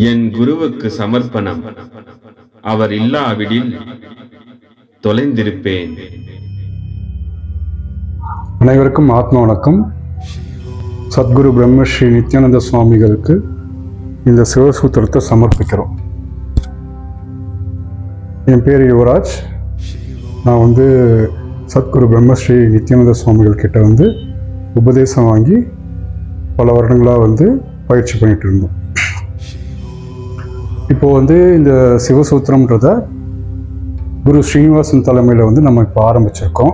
என் குருவுக்கு சமர்ப்பணம். அவர் இல்லாவிடில் தொலைந்திருப்பேன். அனைவருக்கும் ஆத்ம வணக்கம். சத்குரு பிரம்மஸ்ரீ நித்யானந்த சுவாமிகளுக்கு இந்த சிவசூத்திரத்தை சமர்ப்பிக்கிறோம். என் பேர் யுவராஜ். நான் சத்குரு பிரம்மஸ்ரீ நித்யானந்த சுவாமிகள் கிட்ட உபதேசம் வாங்கி பல வருடங்களாக பயிற்சி பண்ணிட்டு இருந்தோம். இப்போது இந்த சிவசூத்திரம்ன்றத குரு ஸ்ரீனிவாசன் தலைமையில் நம்ம இப்போ ஆரம்பிச்சிருக்கோம்.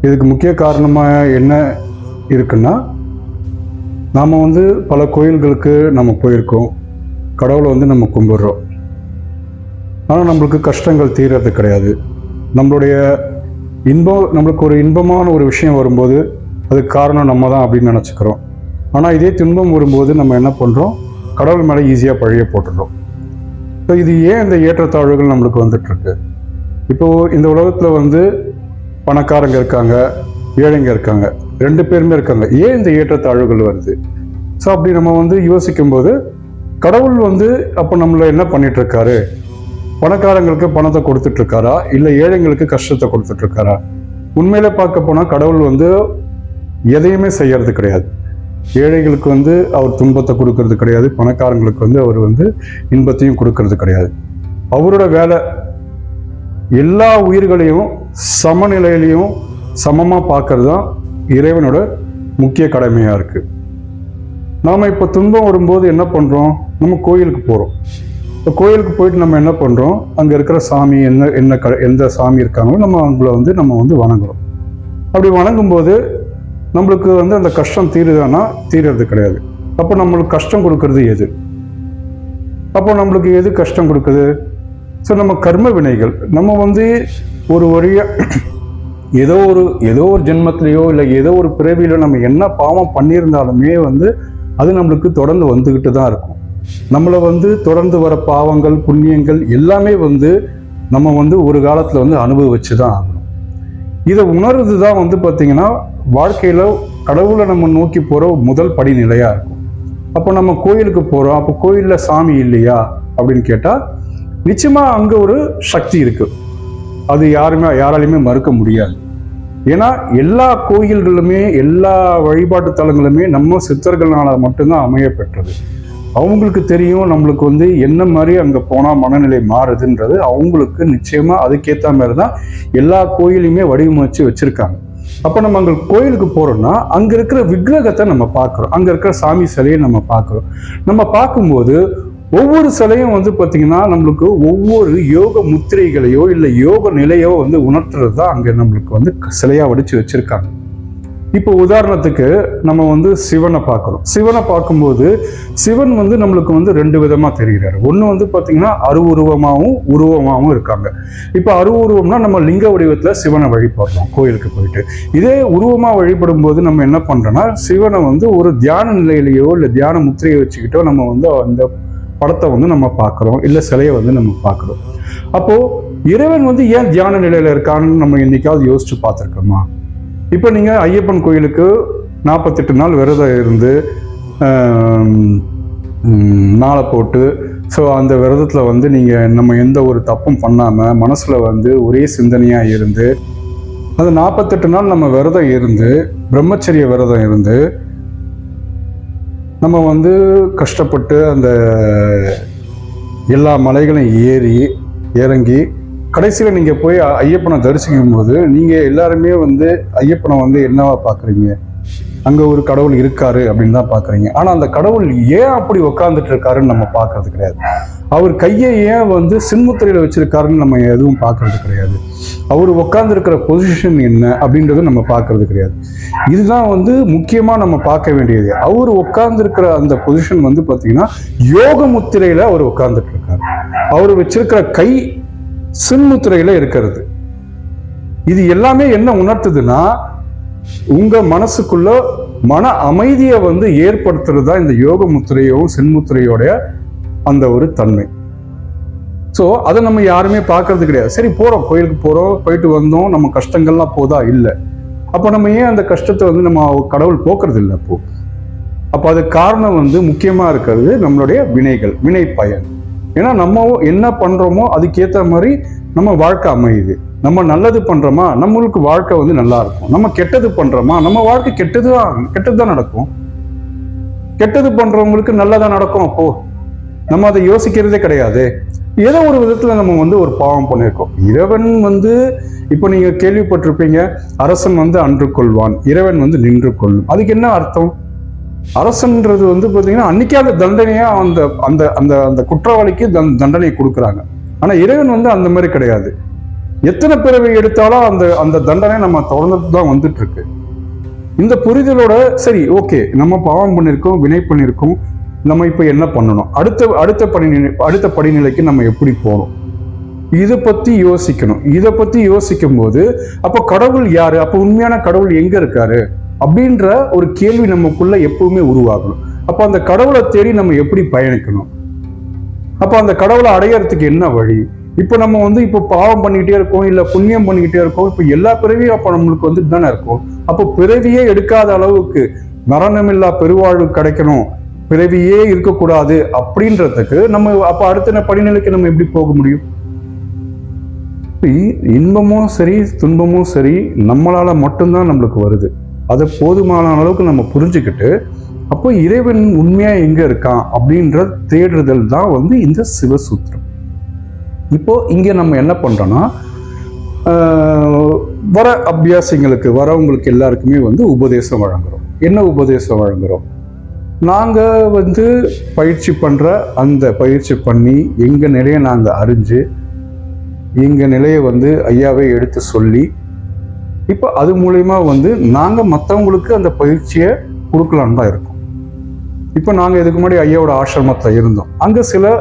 இதுக்கு முக்கிய காரணமாக என்ன இருக்குன்னா, நாம் பல கோயில்களுக்கு நம்ம போயிருக்கோம், கடவுளை நம்ம கும்பிடுறோம். ஆனால் நம்மளுக்கு கஷ்டங்கள் தீர்றது கிடையாது. நம்மளுக்கு ஒரு இன்பமான ஒரு விஷயம் வரும்போது அதுக்கு காரணம் நம்ம தான் அப்படின்னு நினச்சிக்கிறோம். ஆனால் இதே துன்பம் வரும்போது நம்ம என்ன பண்ணுறோம், கடவுள் மேலே ஈஸியாக பழிய போட்டுடுறோம். ஸோ இது ஏன் இந்த ஏற்றத்தாழ்வுகள் நம்மளுக்கு வந்துட்டுருக்கு? இப்போது இந்த உலகத்தில் பணக்காரங்க இருக்காங்க, ஏழைங்க இருக்காங்க, ரெண்டு பேருமே இருக்காங்க. ஏன் இந்த ஏற்றத்தாழ்வுகள் வருது? ஸோ அப்படி நம்ம யோசிக்கும்போது கடவுள் அப்போ நம்மளை என்ன பண்ணிகிட்ருக்காரு? பணக்காரங்களுக்கு பணத்தை கொடுத்துட்ருக்காரா, இல்லை ஏழைங்களுக்கு கஷ்டத்தை கொடுத்துட்ருக்காரா? உண்மையில பார்க்க போனால் கடவுள் எதையுமே செய்யறது கிடையாது. ஏழைகளுக்கு அவர் துன்பத்தை கொடுக்கறது கிடையாது, பணக்காரங்களுக்கு அவர் இன்பத்தையும் கொடுக்கறது கிடையாது. அவரோட வேலை எல்லா உயிர்களையும் சமநிலையிலையும் சமமாக பார்க்கறது தான் இறைவனோட முக்கிய கடமையாக இருக்கு. நாம் இப்போ துன்பம் வரும்போது என்ன பண்ணுறோம்? நம்ம கோயிலுக்கு போகிறோம். இப்போ கோயிலுக்கு போயிட்டு நம்ம என்ன பண்ணுறோம், அங்கே இருக்கிற சாமி எந்த சாமி இருக்காங்களோ நம்ம அவங்கள நம்ம வணங்குறோம். அப்படி வணங்கும்போது நம்மளுக்கு அந்த கஷ்டம் தீருதானா? தீர்றது கிடையாது. அப்போ நம்மளுக்கு கஷ்டம் கொடுக்கறது எது? அப்போ நம்மளுக்கு எது கஷ்டம் கொடுக்குது? ஸோ நம்ம கர்ம வினைகள். நம்ம ஒரு வழியாக ஏதோ ஒரு ஜென்மத்திலேயோ இல்லை ஏதோ ஒரு பிறவியிலோ நம்ம என்ன பாவம் பண்ணியிருந்தாலுமே அது நம்மளுக்கு தொடர்ந்து வந்துக்கிட்டு தான் இருக்கும். நம்மளை தொடர்ந்து வர பாவங்கள் புண்ணியங்கள் எல்லாமே நம்ம ஒரு காலத்தில் அனுபவிச்சு தான் ஆகணும். இதை உணர்றது தான் பார்த்தீங்கன்னா வாழ்க்கையில் கடவுளை நம்ம நோக்கி போகிற முதல் படிநிலையாக இருக்கும். அப்போ நம்ம கோயிலுக்கு போகிறோம், அப்போ கோயிலில் சாமி இல்லையா அப்படின்னு கேட்டால் நிச்சயமாக அங்கே ஒரு சக்தி இருக்குது. அது யாராலையுமே மறுக்க முடியாது. ஏன்னா எல்லா கோயில்களுமே எல்லா வழிபாட்டு தலங்களுமே நம்ம சித்தர்களால் மட்டும்தான் அமைய பெற்றது. அவங்களுக்கு தெரியும் நம்மளுக்கு என்ன மாதிரி அங்கே போனால் மனநிலை மாறுதுன்றது அவங்களுக்கு நிச்சயமாக அதுக்கேற்ற மாதிரி தான் எல்லா கோயிலையுமே வடிவமைச்சு வச்சுருக்காங்க. அப்போ நம்ம அங்கே கோயிலுக்கு போகிறோம்னா அங்கே இருக்கிற விக்கிரகத்தை நம்ம பார்க்குறோம், அங்கே இருக்கிற சாமி சிலையை நம்ம பார்க்குறோம். நம்ம பார்க்கும்போது ஒவ்வொரு சிலையும் பார்த்தீங்கன்னா நம்மளுக்கு ஒவ்வொரு யோக முத்திரைகளையோ இல்லை யோக நிலையோ உணர்த்துறது தான் அங்கே நம்மளுக்கு சிலையாக வடித்து வச்சுருக்காங்க. இப்போ உதாரணத்துக்கு நம்ம சிவனை பார்க்குறோம். சிவனை பார்க்கும்போது சிவன் நம்மளுக்கு ரெண்டு விதமாக தெரிகிறாரு. ஒன்று பார்த்தீங்கன்னா அருவுருவமாகவும் உருவமாகவும் இருக்காங்க. இப்போ அருவுருவம்னா நம்ம லிங்க வடிவத்தில் சிவனை வழிபடுறோம் கோயிலுக்கு போயிட்டு. இதே உருவமாக வழிபடும் போது நம்ம என்ன பண்ணுறோன்னா சிவனை ஒரு தியான நிலையிலையோ இல்லை தியான முத்திரையை வச்சுக்கிட்டோ நம்ம அந்த படத்தை நம்ம பார்க்குறோம், இல்லை சிலையை நம்ம பார்க்குறோம். அப்போது இறைவன் ஏன் தியான நிலையில் இருக்கான்னு நம்ம என்னைக்காவது யோசிச்சு பார்த்துருக்கோமா? இப்போ நீங்கள் ஐயப்பன் கோயிலுக்கு 48 நாள் விரதம் இருந்து நாளை போட்டு ஸோ அந்த விரதத்தில் நீங்கள் நம்ம எந்த ஒரு தப்பும் பண்ணாமல் மனசில் ஒரே சிந்தனையாக இருந்து அந்த 48 நாள் நம்ம விரதம் இருந்து பிரம்மச்சரிய விரதம் இருந்து நம்ம கஷ்டப்பட்டு அந்த எல்லா மலைகளையும் ஏறி இறங்கி கடைசியில் நீங்கள் போய் ஐயப்பனை தரிசிக்கும் போது நீங்கள் எல்லாருமே ஐயப்பனை என்னவா பார்க்குறீங்க? அங்கே ஒரு கடவுள் இருக்காரு அப்படின்னு தான் பார்க்குறீங்க. ஆனால் அந்த கடவுள் ஏன் அப்படி உக்காந்துட்டு இருக்காருன்னு நம்ம பார்க்கறது கிடையாது. அவர் கையை ஏன் சின்முத்திரையில் வச்சிருக்காருன்னு நம்ம எதுவும் பார்க்கறது கிடையாது. அவர் உட்காந்துருக்கிற பொசிஷன் என்ன அப்படின்றது நம்ம பார்க்கறது கிடையாது. இதுதான் முக்கியமாக நம்ம பார்க்க வேண்டியது. அவர் உட்காந்துருக்கிற அந்த பொசிஷன் பார்த்தீங்கன்னா யோக முத்திரையில் அவர் உட்காந்துட்டு இருக்காரு. அவர் வச்சிருக்கிற கை சின்முத்திரையில இருக்கிறது. இது எல்லாமே என்ன உணர்த்துதுன்னா உங்க மனசுக்குள்ள மன அமைதியை ஏற்படுத்துறது தான் இந்த யோக முத்திரையும் சின்முத்திரையோடைய அந்த ஒரு தன்மை. ஸோ அதை நம்ம யாருமே பார்க்கறது கிடையாது. சரி போகிறோம், கோயிலுக்கு போகிறோம், போயிட்டு வந்தோம், நம்ம கஷ்டங்கள்லாம் போதா? இல்லை. அப்போ நம்ம ஏன் அந்த கஷ்டத்தை நம்ம கடவுள் போக்குறது இல்லை? அப்போ அது காரணம் வந்து முக்கியமாக இருக்கிறது நம்மளுடைய வினைகள், வினை பயன். ஏன்னா நம்ம என்ன பண்ணுறோமோ அதுக்கேற்ற மாதிரி நம்ம வாழ்க்கை அமையுது. நம்ம நல்லது பண்ணுறோமா நம்மளுக்கு வாழ்க்கை வந்து நல்லா இருக்கும். நம்ம கெட்டது பண்ணுறோமா நம்ம வாழ்க்கை கெட்டது தான் நடக்கும். கெட்டது பண்ணுறவங்களுக்கு நல்லதாக நடக்கும். அப்போ நம்ம அதை யோசிக்கிறதே கிடையாது. ஏதோ ஒரு விதத்தில் நம்ம வந்து ஒரு பாவம் பண்ணியிருக்கோம். இறைவன் வந்து இப்போ நீங்கள் கேள்விப்பட்டிருப்பீங்க, அரசன் வந்து அன்று கொள்வான், இறைவன் வந்து நின்று கொள்ளும். அதுக்கு என்ன அர்த்தம்? அரசன்றது வந்து பார்த்தீங்கன்னா அன்னைக்கே அந்த தண்டனையா அந்த அந்த அந்த அந்த குற்றவாளிக்கு தண்டனை கொடுக்குறாங்க. ஆனால் இறைவன் வந்து அந்த மாதிரி கிடையாது. எத்தனை பிறவை எடுத்தாலும் அந்த அந்த தண்டனை நம்ம தொடர்ந்து தான் வந்துட்டு இருக்கு. இந்த புரிதலோட சரி ஓகே, நம்ம பாவம் பண்ணியிருக்கோம், வினை பண்ணியிருக்கோம், நம்ம இப்போ என்ன பண்ணணும், அடுத்த படிநிலைக்கு நம்ம எப்படி போகணும், இதை பத்தி யோசிக்கணும். இதை பத்தி யோசிக்கும் போது அப்போ கடவுள் யாரு, அப்போ உண்மையான கடவுள் எங்க இருக்காரு அப்படின்ற ஒரு கேள்வி நமக்குள்ள எப்பவுமே உருவாகணும். அப்போ அந்த கடவுளை தேடி நம்ம எப்படி பயணிக்கணும், அப்போ அந்த கடவுளை அடையறதுக்கு என்ன வழி? இப்போ நம்ம வந்து இப்போ பாவம் பண்ணிக்கிட்டே இருக்கோம், இல்லை புண்ணியம் பண்ணிக்கிட்டே இருக்கோம். இப்போ எல்லா பிறவியும் அப்போ நம்மளுக்கு வந்து தானே இருக்கும். அப்போ பிறவியே எடுக்காத அளவுக்கு மரணமில்லா பெருவாழ்வு கிடைக்கணும், பிறவியே இருக்கக்கூடாது அப்படின்றதுக்கு நம்ம அப்போ அடுத்த படிநிலைக்கு நம்ம எப்படி போக முடியும்? இன்பமும் சரி துன்பமும் சரி நம்மளால மட்டும்தான் நம்மளுக்கு வருது. அதை போதுமான அளவுக்கு நம்ம புரிஞ்சுக்கிட்டு அப்போ இறைவன் உண்மையா எங்க இருக்கான் அப்படின்ற தேடுதல் தான் வந்து இந்த சிவசூத்திரம். இப்போ இங்க நம்ம என்ன பண்றோம்னா, வர அபியாசிங்களுக்கு வரவங்களுக்கு எல்லாருக்குமே வந்து உபதேசம் வழங்குறோம். என்ன உபதேசம் வழங்குறோம்? நாங்க வந்து பயிற்சி பண்ற அந்த பயிற்சி பண்ணி எங்க நிலையை நாங்க அறிஞ்சு எங்க நிலையை வந்து ஐயாவே எடுத்து சொல்லி இப்போ அது மூலயமா வந்து நாங்க மற்றவங்களுக்கு அந்த பயிற்சியை கொடுக்கலான்னு தான் இருக்கோம். இப்போ நாங்க இதுக்கு முன்னாடி ஐயாவோட ஆசிரமத்தில் இருந்தோம். அங்க சில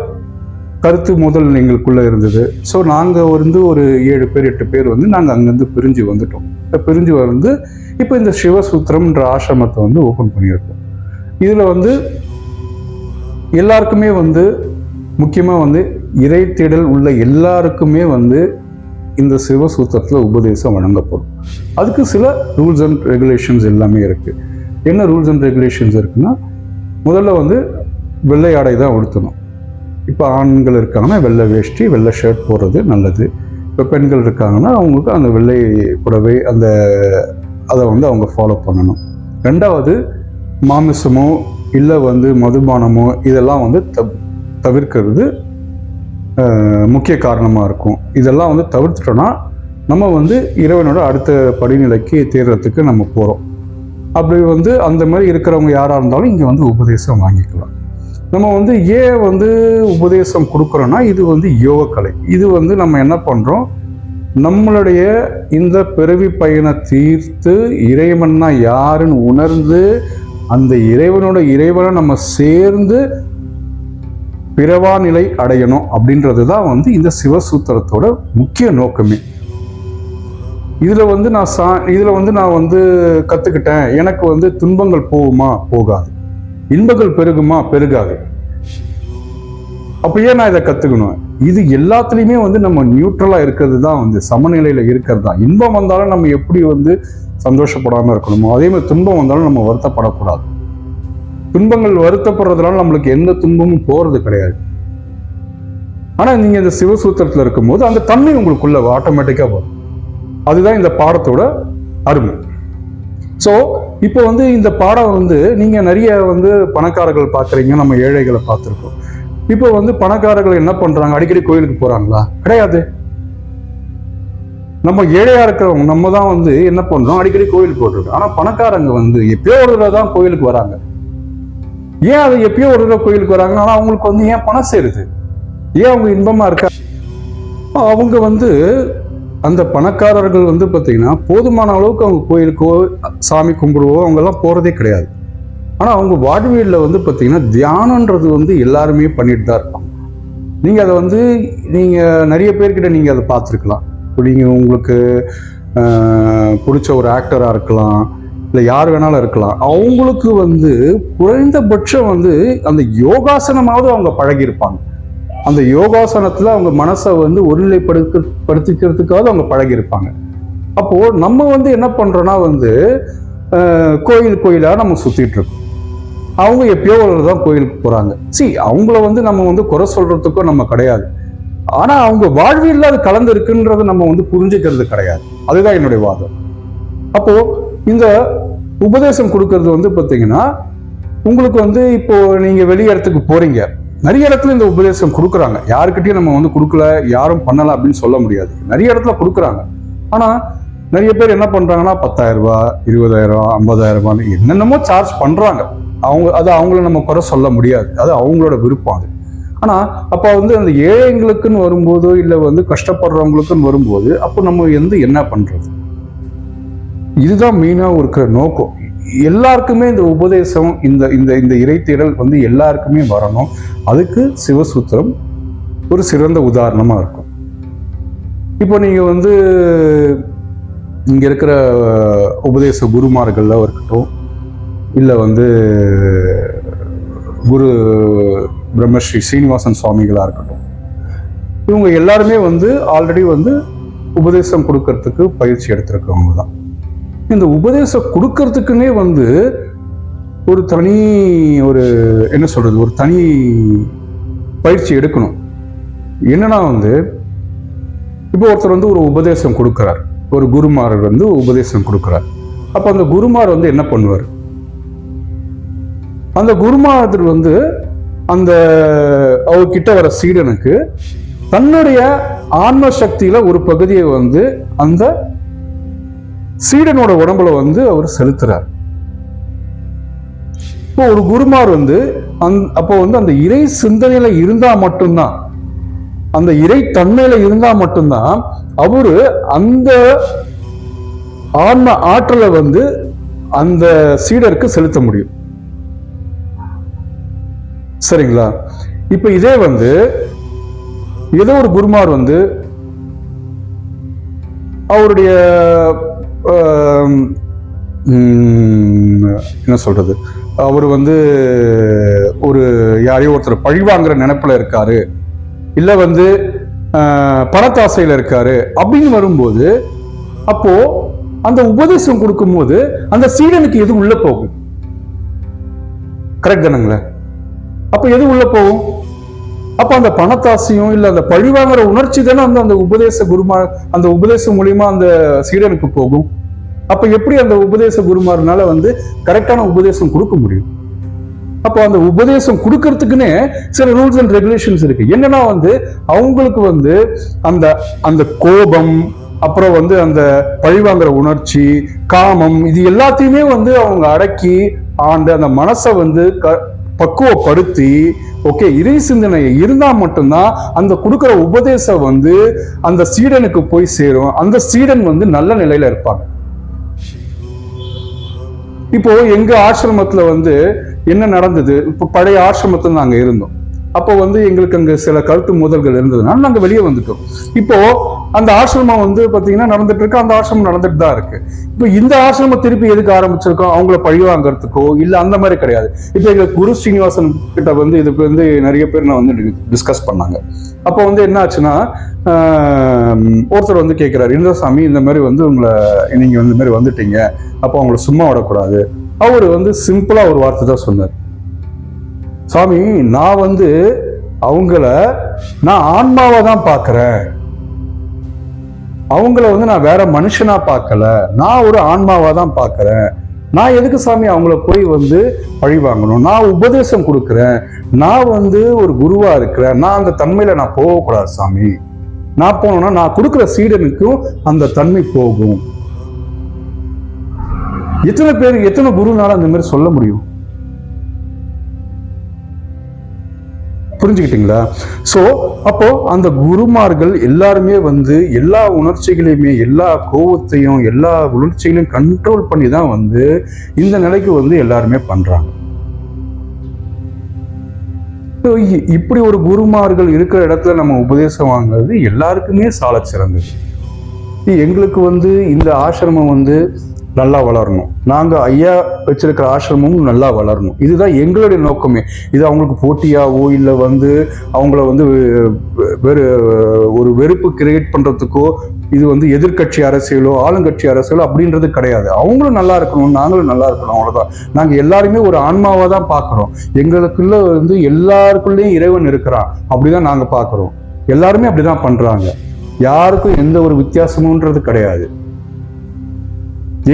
கருத்து முதல் எங்களுக்குள்ள இருந்தது. ஸோ நாங்க வந்து ஒரு 7 பேர் 8 பேர் வந்து நாங்க அங்கிருந்து பிரிஞ்சு வந்துட்டோம். பிரிஞ்சு வந்து இப்போ இந்த சிவசூத்திரம்ன்ற ஆசிரமத்தை வந்து ஓபன் பண்ணியிருக்கோம். இதுல வந்து எல்லாருக்குமே வந்து முக்கியமா வந்து இறை தேடல் உள்ள எல்லாருக்குமே வந்து இந்த சிவசூத்திரத்தில் உபதேசம் வழங்கப்படும். அதுக்கு சில ரூல்ஸ் அண்ட் ரெகுலேஷன்ஸ் எல்லாமே இருக்கு. என்ன ரூல்ஸ் அண்ட் ரெகுலேஷன்ஸ் இருக்குன்னா, முதல்ல வந்து வெள்ளை ஆடை தான் உடுத்தணும். இப்போ ஆண்கள் இருக்காங்கன்னா வெள்ளை வேஷ்டி வெள்ளை ஷர்ட் போடுறது நல்லது. இப்போ பெண்கள் இருக்காங்கன்னா அவங்களுக்கு அந்த வெள்ளை புடவை அதை வந்து அவங்க ஃபாலோ பண்ணணும். ரெண்டாவது, மாமிசமோ இல்லை வந்து மதுபானமோ இதெல்லாம் வந்து தவிர்க்கிறது முக்கிய காரணமாக இருக்கும். இதெல்லாம் வந்து தவிர்த்துட்டோன்னா நம்ம வந்து இறைவனோட அடுத்த படிநிலைக்கு தேர்றதுக்கு நம்ம போகிறோம். அப்படி வந்து அந்த மாதிரி இருக்கிறவங்க யாராக இருந்தாலும் இங்கே வந்து உபதேசம் வாங்கிக்கலாம். நம்ம வந்து ஏன் வந்து உபதேசம் கொடுக்குறோன்னா, இது வந்து யோகக்கலை. இது வந்து நம்ம என்ன பண்ணுறோம், நம்மளுடைய இந்த பிறவி பயனை தீர்த்து இறைவன்னா யாருன்னு உணர்ந்து அந்த இறைவனை நம்ம சேர்ந்து பிறவா நிலை அடையணும் அப்படின்றது தான் வந்து இந்த சிவசூத்திரத்தோட முக்கிய நோக்கமே. இதுல வந்து நான் வந்து கத்துக்கிட்டேன், எனக்கு வந்து துன்பங்கள் போகுமா, போகாது. இன்பங்கள் பெருகுமா, பெருகாது. அப்ப ஏன் நான் இதை கத்துக்கணும்? இது எல்லாத்துலயுமே வந்து நம்ம நியூட்ரலா இருக்கிறது தான் வந்து சமநிலையில இருக்கிறது தான். இன்பம் வந்தாலும் நம்ம எப்படி வந்து சந்தோஷப்படாம இருக்கணுமோ அதே மாதிரி துன்பம் வந்தாலும் நம்ம வருத்தப்படக்கூடாது. துன்பங்கள் வருத்தப்படுறதுனால நம்மளுக்கு எந்த துன்பமும் போறது கிடையாது. ஆனா நீங்க இந்த சிவசூத்திரத்துல இருக்கும்போது அந்த தன்மை உங்களுக்குள்ள ஆட்டோமேட்டிக்கா வரும். அதுதான் இந்த பாடத்தோட அருமை. ஸோ இப்போ வந்து இந்த பாடம் வந்து நீங்க நிறைய வந்து பணக்காரர்கள் பார்க்குறீங்க, நம்ம ஏழைகளை பார்த்துருக்கோம். இப்போ வந்து பணக்காரர்கள் என்ன பண்றாங்க, அடிக்கடி கோயிலுக்கு போறாங்களா? கிடையாது. நம்ம ஏழையா இருக்கிறவங்க நம்ம தான் வந்து என்ன பண்றோம், அடிக்கடி கோயிலுக்கு போட்டுருக்கோம். ஆனா பணக்காரங்க வந்து எப்பயோ ஒரு தடவை தான் கோயிலுக்கு வராங்க. ஏன் அது எப்பயோ ஒரு தடவை கோயிலுக்கு வராங்க? ஆனா அவங்களுக்கு வந்து ஏன் பணம் சேருது, ஏன் அவங்க இன்பமா இருக்கா? அவங்க வந்து அந்த பணக்காரர்கள் வந்து பார்த்தீங்கன்னா போதுமான அளவுக்கு அவங்க கோயிலுக்கோ சாமி கும்பிடுவோ அவங்கெல்லாம் போகிறதே கிடையாது. ஆனால் அவங்க வாழ்வியலில் வந்து பார்த்தீங்கன்னா தியானன்றது வந்து எல்லாருமே பண்ணிட்டு தான் இருப்பாங்க. நீங்கள் அதை வந்து நீங்கள் நிறைய பேர்கிட்ட நீங்கள் அதை பார்த்துருக்கலாம். இப்போ நீங்கள் உங்களுக்கு பிடிச்ச ஒரு ஆக்டராக இருக்கலாம், இல்லை யார் வேணாலும் இருக்கலாம். அவங்களுக்கு வந்து குறைந்தபட்சம் வந்து அந்த யோகாசனமாவது அவங்க பழகியிருப்பாங்க. அந்த யோகாசனத்துல அவங்க மனசை வந்து ஒருநிலைப்படுத்திக்கிறதுக்காவது அவங்க பழகியிருப்பாங்க. அப்போ நம்ம வந்து என்ன பண்றோம்னா வந்து கோயிலா நம்ம சுத்திட்டு இருக்கோம். அவங்க எப்பயோ தான் கோயிலுக்கு போறாங்க. அவங்கள வந்து நம்ம வந்து குறை சொல்றதுக்கும் நம்ம கிடையாது. ஆனா அவங்க வாழ்வியல்ல அது கலந்து இருக்குன்றத நம்ம வந்து புரிஞ்சுக்கிறது கிடையாது. அதுதான் என்னுடைய வாதம். அப்போ இந்த உபதேசம் கொடுக்கறது வந்து பாத்தீங்கன்னா, உங்களுக்கு வந்து இப்போ நீங்க வெளி இடத்துக்கு போறீங்க, நிறைய இடத்துல இந்த உபதேசம் கொடுக்குறாங்க. யாருக்கிட்டையும் நம்ம வந்து கொடுக்கல, யாரும் பண்ணல அப்படின்னு சொல்ல முடியாது. நிறைய இடத்துல கொடுக்குறாங்க. ஆனா நிறைய பேர் என்ன பண்றாங்கன்னா 10,000 ரூபாய், 20,000, 50,000 ரூபாய் என்னென்னமோ சார்ஜ் பண்றாங்க. அவங்கள நம்ம குறை சொல்ல முடியாது. அது அவங்களோட விருப்பம். அது ஆனா அப்ப வந்து அந்த ஏழைங்களுக்குன்னு வரும்போதோ இல்ல வந்து கஷ்டப்படுறவங்களுக்குன்னு வரும்போது அப்போ நம்ம வந்து என்ன பண்றது? இதுதான் மெயினா இருக்கிற நோக்கம். எல்லாருக்குமே இந்த உபதேசம், இந்த இந்த இந்த இறைத்தேடல் வந்து எல்லாருக்குமே வரணும். அதுக்கு சிவசூத்திரம் ஒரு சிறந்த உதாரணமா இருக்கும். இப்போ நீங்க வந்து இங்க இருக்கிற உபதேச குருமார்கள்ல இருக்கட்டும், இல்ல வந்து குரு பிரம்மஸ்ரீ சீனிவாசன் சுவாமிகளா இருக்கட்டும், இவங்க எல்லாருமே வந்து ஆல்ரெடி வந்து உபதேசம் கொடுக்கறதுக்கு பயிற்சி எடுத்திருக்கவங்க தான். இந்த உபதேசம் கொடுக்கறதுக்குன்னே வந்து ஒரு தனி என்ன சொல்றது, ஒரு தனி பயிற்சி எடுக்கணும். என்னன்னா வந்து இப்போ ஒருத்தர் வந்து ஒரு உபதேசம் கொடுக்கிறார், ஒரு குருமார் வந்து உபதேசம் கொடுக்கிறார். அப்ப அந்த குருமார் வந்து என்ன பண்ணுவார்? அந்த குருமாதர் வந்து அந்த அவர்கிட்ட வர சீடனுக்கு தன்னுடைய ஆன்ம சக்தியில ஒரு பகுதியை வந்து அந்த சீடனோட உடம்புல வந்து அவர் செலுத்துறார். இப்போ ஒரு குருமார் வந்து அப்போ வந்து அந்த இறை சிந்தனையில இருந்தா மட்டும்தான், அந்த இறை தன்மையில இருந்தா மட்டும்தான் அவரு அந்த ஆன்ம ஆற்றலை வந்து அந்த சீடருக்கு செலுத்த முடியும். சரிங்களா? இப்ப இதே வந்து ஏதோ ஒரு குருமார் வந்து அவருடைய என்ன சொல்றது, அவர் வந்து ஒரு யாரையோ ஒருத்தர் பழிவாங்கிற நினைப்புல இருக்காரு, இல்ல வந்து பணத்தாசையில இருக்காரு அப்படின்னு வரும்போது, அப்போ அந்த உபதேசம் கொடுக்கும் போது அந்த சீடனுக்கு எது உள்ள போகும்? கரெக்ட் தானுங்களே? அப்ப எது உள்ள போகும்? அப்ப அந்த பணத்தாசையும் இல்ல அந்த பழிவாங்கிற உணர்ச்சி தானே அந்த உபதேச குருமா, அந்த உபதேசம் மூலியமா அந்த சீடனுக்கு போகும். அப்ப எப்படி அந்த உபதேச குருமார்னால வந்து கரெக்டான உபதேசம் கொடுக்க முடியும்? அப்போ அந்த உபதேசம் கொடுக்கறதுக்குன்னே சில ரூல்ஸ் அண்ட் ரெகுலேஷன்ஸ் இருக்கு. என்னன்னா வந்து அவங்களுக்கு வந்து அந்த அந்த கோபம், அப்புறம் வந்து அந்த பழிவாங்கிற உணர்ச்சி, காமம், இது எல்லாத்தையுமே வந்து அவங்க அடக்கி அந்த மனசை வந்து பக்குவப்படுத்தி, ஓகே, இறை சிந்தனை இருந்தா மட்டும்தான் அந்த கொடுக்கிற உபதேசம் வந்து அந்த சீடனுக்கு போய் சேரும். அந்த சீடன் வந்து நல்ல நிலையில இருப்பாங்க. இப்போ எங்க ஆசிரமத்துல வந்து என்ன நடந்தது, இப்போ பழைய ஆசிரமத்துல நாங்க இருந்தோம். அப்போ வந்து எங்களுக்கு அங்க சில கருத்து மோதல்கள் இருந்ததுனால நாங்க வெளியே வந்துட்டோம். இப்போ அந்த ஆசிரமம் வந்து பாத்தீங்கன்னா நடந்துட்டு இருக்கு, அந்த ஆசிரமம் நடந்துட்டு தான் இருக்கு. இப்போ இந்த ஆசிரமம் திருப்பி எதுக்கு ஆரம்பிச்சிருக்கோம்? அவங்கள பழிவாங்கிறதுக்கோ இல்ல அந்த மாதிரி கிடையாது. இப்போ எங்க குரு ஸ்ரீனிவாசன் கிட்ட வந்து இதுக்கு வந்து நிறைய பேர் நான் வந்து டிஸ்கஸ் பண்ணாங்க. அப்போ வந்து என்ன ஆச்சுன்னா, ஒருத்தர் வந்து கேட்கிறாரு, இந்திரசாமி இந்த மாதிரி வந்து நீங்க இந்த மாதிரி வந்துட்டீங்க, அப்போ அவங்கள சும்மா விடக்கூடாது. அவரு வந்து சிம்பிளா ஒரு வார்த்தை தான் சொன்னார், சாமி நான் வந்து நான் ஆன்மாவை தான் பார்க்கிறேன், அவங்கள வந்து நான் வேற மனுஷனா பார்க்கல, நான் ஒரு ஆன்மாவா தான் பார்க்கிறேன். நான் எதுக்கு சாமி அவங்கள போய் வந்து பழி வாங்கணும்? நான் உபதேசம் கொடுக்கிறேன், நான் வந்து ஒரு குருவா இருக்கிறேன், நான் அந்த தன்மையில நான் போகக்கூடாது சாமி. நான் போனோம்னா நான் கொடுக்குற சீடனுக்கும் அந்த தன்மை போகும். எத்தனை குருனால அந்த மாதிரி சொல்ல முடியும்? புரிஞ்சுக்கிட்டீங்களா? சோ அப்போ அந்த குருமார்கள் எல்லாருமே வந்து எல்லா உணர்ச்சிகளையுமே, எல்லா கோபத்தையும், எல்லா உணர்ச்சிகளையும் கண்ட்ரோல் பண்ணி தான் வந்து இந்த நிலைக்கு வந்து எல்லாருமே பண்றாங்க. இப்படி ஒரு குருமார்கள் இருக்கிற இடத்துல நம்ம உபதேசம் வாங்குறது எல்லாருக்குமே சால சிறந்தது. எங்களுக்கு வந்து இந்த ஆசிரமம் வந்து நல்லா வளரணும், நாங்கள் ஐயா வச்சிருக்கிற ஆசிரமும் நல்லா வளரணும். இதுதான் எங்களுடைய நோக்கமே. இது அவங்களுக்கு போட்டியாவோ இல்லை வந்து அவங்கள வந்து ஒரு வெறுப்பு கிரியேட் பண்ணுறதுக்கோ, இது வந்து எதிர்கட்சி அரசியலோ ஆளுங்கட்சி அரசியலோ அப்படின்றது கிடையாது. அவங்களும் நல்லா இருக்கணும், நாங்களும் நல்லா இருக்கணும், அவ்வளோதான். நாங்கள் எல்லாருமே ஒரு ஆன்மாவாக தான் பார்க்குறோம். எங்களுக்குள்ள வந்து எல்லாருக்குள்ளேயும் இறைவன் இருக்கிறான், அப்படிதான் நாங்கள் பார்க்குறோம். எல்லாருமே அப்படிதான் பண்றாங்க. யாருக்கும் எந்த ஒரு வித்தியாசமுன்றது கிடையாது.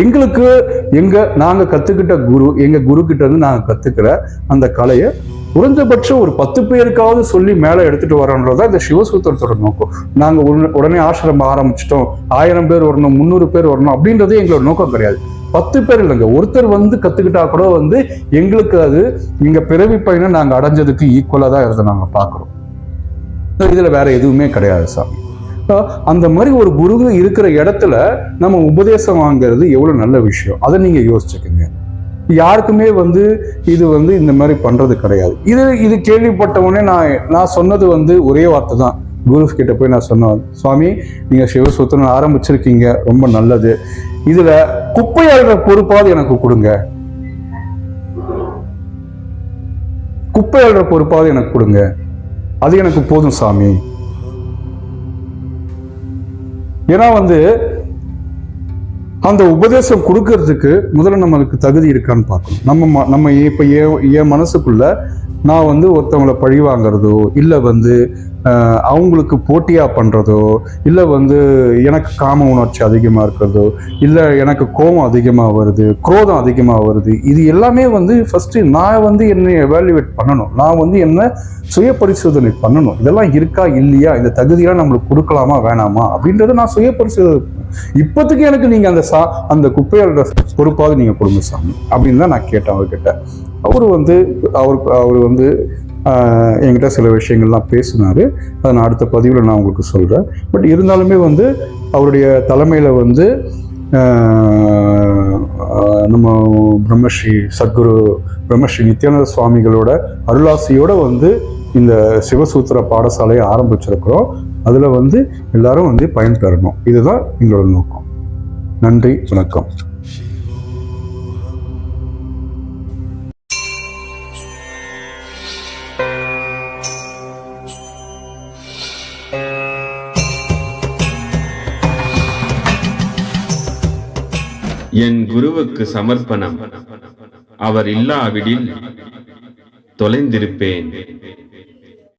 எங்களுக்கு நாங்க கத்துக்கிட்ட எங்க குரு கிட்ட இருந்து நாங்க கத்துக்கிற அந்த கலையை குறைஞ்சபட்சம் ஒரு 10 பேருக்காவது சொல்லி மேல எடுத்துட்டு வரோன்றதா இந்த சிவசூத்திரத்தோட நோக்கம். நாங்க உடனே ஆசிரமம் ஆரம்பிச்சிட்டோம், 1000 பேர் வரணும், 300 பேர் வரணும் அப்படின்றதே எங்களோட நோக்கம் கிடையாது. 10 பேர் இல்லைங்க, ஒருத்தர் வந்து கத்துக்கிட்டா கூட வந்து எங்களுக்கு அது இங்க பிறவி பயனை நாங்க அடைஞ்சதுக்கு ஈக்குவலா தான் இதை நாங்க பாக்குறோம். இதுல வேற எதுவுமே கிடையாது சாமி. அந்த மாதிரி ஒரு குரு இருக்கிற இடத்துல நம்ம உபதேசம் வாங்கிறது எவ்வளவு நல்ல விஷயம், அதை நீங்க யோசிச்சுக்கோங்க. யாருக்குமே வந்து இது வந்து இந்த மாதிரி பண்றது கிடையாது. இது கேள்விப்பட்டவொடனே நான் சொன்னது வந்து ஒரே வார்த்தை தான். குரு கிட்ட போய் நான் சொன்னேன், சுவாமி நீங்க சிவசூத்திரம் ஆரம்பிச்சிருக்கீங்க, ரொம்ப நல்லது. இதுல குப்பை அள்ளுற பொறுப்பாவது எனக்கு கொடுங்க, குப்பை அள்ளுற பொறுப்பாவது எனக்கு கொடுங்க, அது எனக்கு போதும் சாமி. ஏன்னா வந்து அந்த உபதேசம் கொடுக்கறதுக்கு முதல்ல நம்மளுக்கு தகுதி இருக்கான்னு பார்க்கணும். நம்ம இப்ப என் மனசுக்குள்ள நான் வந்து ஒருத்தவங்களை பழி வாங்குறதோ இல்லை வந்து அவங்களுக்கு போட்டியா பண்றதோ இல்லை வந்து எனக்கு காம உணர்ச்சி அதிகமா இருக்கிறதோ இல்லை எனக்கு கோபம் அதிகமா வருது, குரோதம் அதிகமா வருது, இது எல்லாமே வந்து ஃபர்ஸ்ட் நான் வந்து என்னை எவாலுவேட் பண்ணணும். நான் வந்து என்ன சுய பரிசோதனை பண்ணணும். இதெல்லாம் இருக்கா இல்லையா, இந்த தகுதியெல்லாம் நம்மளுக்கு கொடுக்கலாமா வேணாமா அப்படின்றத நான் சுய பரிசோதனை. இப்போதைக்கு எனக்கு நீங்க அந்த குப்பையோட பொறுப்பாவது நீங்க கொடுங்க சாமி அப்படின்னு தான் நான் கேட்டேன் அவர்கிட்ட. அவர் வந்து என்கிட்ட சில விஷயங்கள்லாம் பேசினாரு. அதை நான் அடுத்த பதிவில் நான் உங்களுக்கு சொல்கிறேன். பட் இருந்தாலுமே வந்து அவருடைய தலைமையில் வந்து நம்ம பிரம்மஸ்ரீ சத்குரு பிரம்மஸ்ரீ நித்யானந்த சுவாமிகளோட அருளாசியோட வந்து இந்த சிவசூத்திர பாடசாலையை ஆரம்பிச்சிருக்கிறோம். அதில் வந்து எல்லாரும் வந்து பயன்பெறணும். இதுதான் எங்களோட நோக்கம். நன்றி, வணக்கம். என் குருவுக்கு சமர்ப்பணம். அவர் இல்லாவிடில் தொலைந்திருப்பேன்.